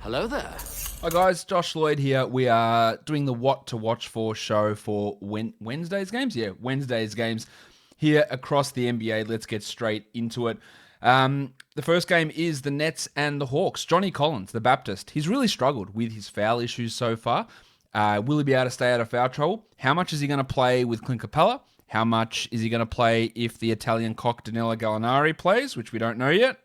Hello there. Hi guys, Josh Lloyd here. We are doing the What to Watch For show for Wednesday's games. Yeah, Wednesday's games here across the NBA. Let's get straight into it. The first game is the Nets and the Hawks. Johnny Collins, the Baptist, he's really struggled with his foul issues so far. Will he be able to stay out of foul trouble? How much is he going to play with Clint Capella? How much is he going to play if the Italian cock Danilo Gallinari plays, which we don't know yet?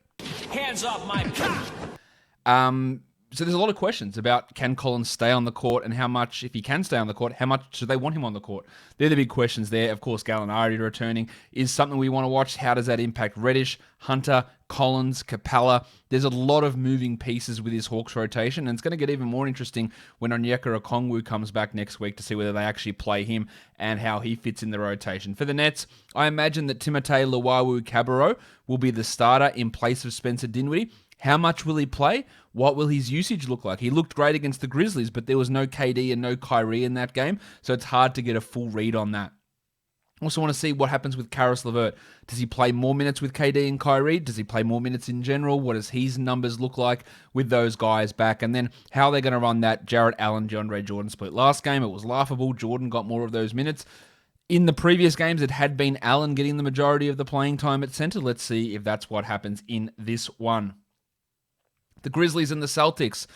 Hands off my cock! So there's a lot of questions about can Collins stay on the court and how much, if he can stay on the court, how much do they want him on the court? They're the big questions there. Of course, Gallinari returning is something we want to watch. How does that impact Reddish, Hunter, Collins, Capella? There's a lot of moving pieces with his Hawks rotation, and it's going to get even more interesting when Onyeka Okongwu comes back next week to see whether they actually play him and how he fits in the rotation. For the Nets, I imagine that Timothé Luwawu-Cabarrot will be the starter in place of Spencer Dinwiddie. How much will he play? What will his usage look like? He looked great against the Grizzlies, but there was no KD and no Kyrie in that game, so it's hard to get a full read on that. Also want to see what happens with Karis LeVert. Does he play more minutes with KD and Kyrie? Does he play more minutes in general? What does his numbers look like with those guys back? And then how are they going to run that Jarrett Allen, DeAndre Jordan split? Last game, it was laughable. Jordan got more of those minutes. In the previous games, it had been Allen getting the majority of the playing time at center. Let's see if that's what happens in this one. The Grizzlies and the Celtics.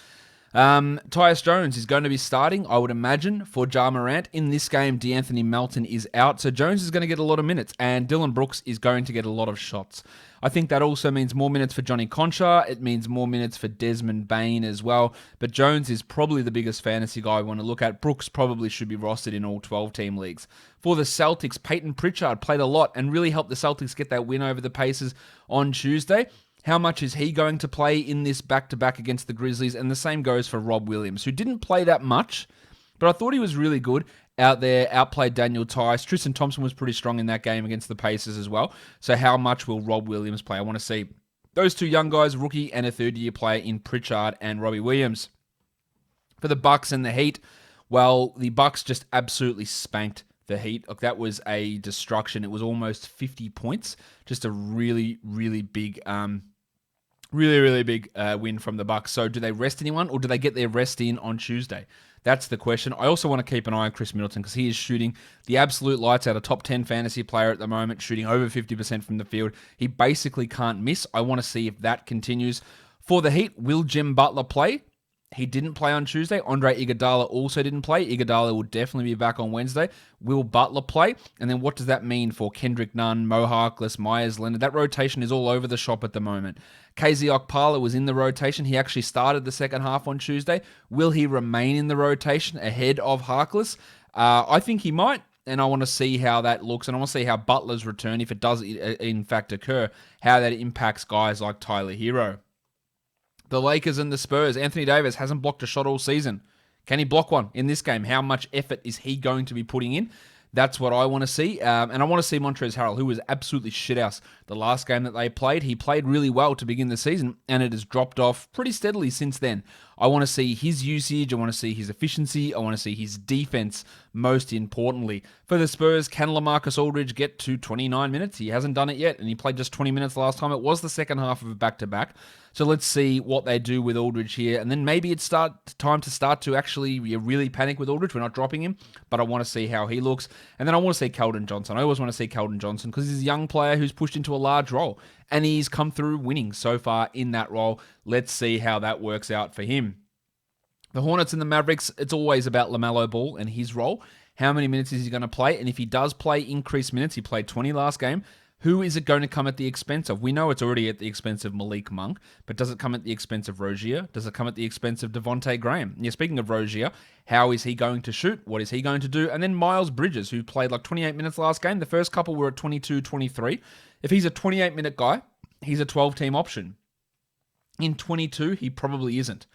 Tyus Jones is going to be starting, I would imagine, for Ja Morant. In this game, D'Anthony Melton is out, so Jones is going to get a lot of minutes, and Dylan Brooks is going to get a lot of shots. I think that also means more minutes for Johnny Concha. It means more minutes for Desmond Bane as well, but Jones is probably the biggest fantasy guy I want to look at. Brooks probably should be rostered in all 12-team leagues. For the Celtics, Peyton Pritchard played a lot and really helped the Celtics get that win over the Pacers on Tuesday. How much is he going to play in this back-to-back against the Grizzlies? And the same goes for Rob Williams, who didn't play that much, but I thought he was really good out there, outplayed Daniel Tice. Tristan Thompson was pretty strong in that game against the Pacers as well. So how much will Rob Williams play? I want to see those two young guys, rookie and a third-year player in Pritchard and Robbie Williams. For the Bucks and the Heat, well, the Bucks just absolutely spanked the Heat. Look, that was a destruction. It was almost 50 points. Just a really, really big... Really big win from the Bucks. So do they rest anyone or do they get their rest in on Tuesday? That's the question. I also want to keep an eye on Chris Middleton because he is shooting the absolute lights out, a top 10 fantasy player at the moment, shooting over 50% from the field. He basically can't miss. I want to see if that continues. For the Heat, will Jim Butler play? He didn't play on Tuesday. Andre Iguodala also didn't play. Iguodala will definitely be back on Wednesday. Will Butler play? And then what does that mean for Kendrick Nunn, Mo Harkless, Myers Leonard? That rotation is all over the shop at the moment. KZ Okpala was in the rotation. He actually started the second half on Tuesday. Will he remain in the rotation ahead of Harkless? I think he might, and I want to see how that looks, and I want to see how Butler's return, if it does in fact occur, how that impacts guys like Tyler Hero. The Lakers and the Spurs. Anthony Davis hasn't blocked a shot all season. Can he block one in this game? How much effort is he going to be putting in? That's what I want to see. And I want to see Montrezl Harrell, who was absolutely shithouse the last game that they played. He played really well to begin the season, and it has dropped off pretty steadily since then. I want to see his usage. I want to see his efficiency. I want to see his defense, most importantly. For the Spurs, can LaMarcus Aldridge get to 29 minutes? He hasn't done it yet, and he played just 20 minutes last time. It was the second half of a back-to-back. So let's see what they do with Aldridge here. And then maybe it's time to start to actually really panic with Aldridge. We're not dropping him, but I want to see how he looks. And then I want to see Keldon Johnson. I always want to see Keldon Johnson because he's a young player who's pushed into a large role. And he's come through winning so far in that role. Let's see how that works out for him. The Hornets and the Mavericks, it's always about LaMelo Ball and his role. How many minutes is he going to play? And if he does play increased minutes, he played 20 last game, who is it going to come at the expense of? We know it's already at the expense of Malik Monk, but does it come at the expense of Rozier? Does it come at the expense of Devontae Graham? Yeah, speaking of Rozier, how is he going to shoot? What is he going to do? And then Miles Bridges, who played like 28 minutes last game. The first couple were at 22, 23. If he's a 28-minute guy, he's a 12-team option. In 22, he probably isn't.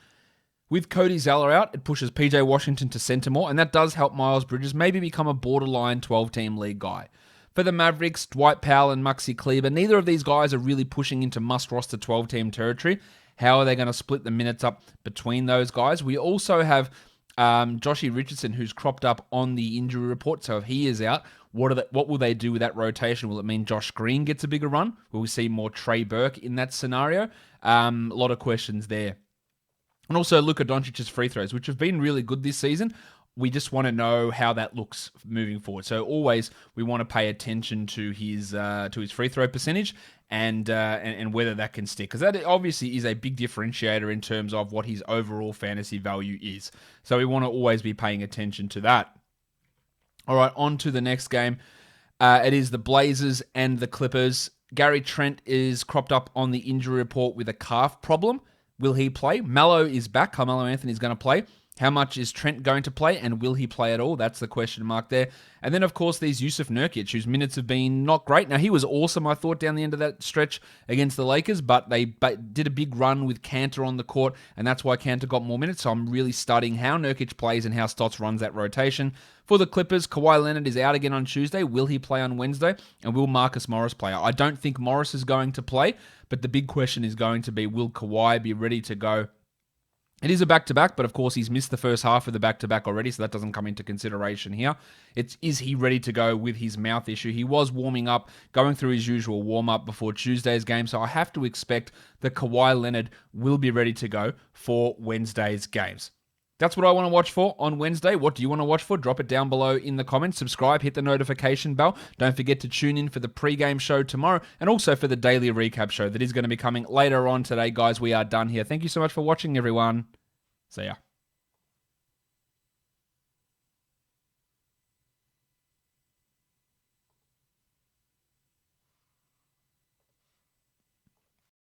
With Cody Zeller out, it pushes PJ Washington to center more, and that does help Miles Bridges maybe become a borderline 12-team league guy. For the Mavericks, Dwight Powell and Maxi Kleber, neither of these guys are really pushing into must-roster 12-team territory. How are they going to split the minutes up between those guys? We also have Joshie Richardson, who's cropped up on the injury report. So if he is out, what will they do with that rotation? Will it mean Josh Green gets a bigger run? Will we see more Trey Burke in that scenario? A lot of questions there. And also Luka Doncic's free throws, which have been really good this season. We just want to know how that looks moving forward. So always we want to pay attention to his free throw percentage and whether that can stick, because that obviously is a big differentiator in terms of what his overall fantasy value is. So we want to always be paying attention to that. All right, on to the next game. It is the Blazers and the Clippers. Gary Trent is cropped up on the injury report with a calf problem. Will he play? Melo is back. Carmelo Anthony is going to play. How much is Trent going to play, and will he play at all? That's the question mark there. And then, of course, there's Yusuf Nurkic, whose minutes have been not great. Now, he was awesome, I thought, down the end of that stretch against the Lakers, but they did a big run with Kanter on the court, and that's why Kanter got more minutes. So I'm really studying how Nurkic plays and how Stotts runs that rotation. For the Clippers, Kawhi Leonard is out again on Tuesday. Will he play on Wednesday? And will Marcus Morris play? I don't think Morris is going to play, but the big question is going to be, will Kawhi be ready to go? It is a back-to-back, but of course he's missed the first half of the back-to-back already, so that doesn't come into consideration here. Is he ready to go with his mouth issue? He was warming up, going through his usual warm-up before Tuesday's game, so I have to expect that Kawhi Leonard will be ready to go for Wednesday's games. That's what I want to watch for on Wednesday. What do you want to watch for? Drop it down below in the comments. Subscribe, hit the notification bell. Don't forget to tune in for the pre-game show tomorrow and also for the daily recap show that is going to be coming later on today. Guys, we are done here. Thank you so much for watching, everyone. See ya.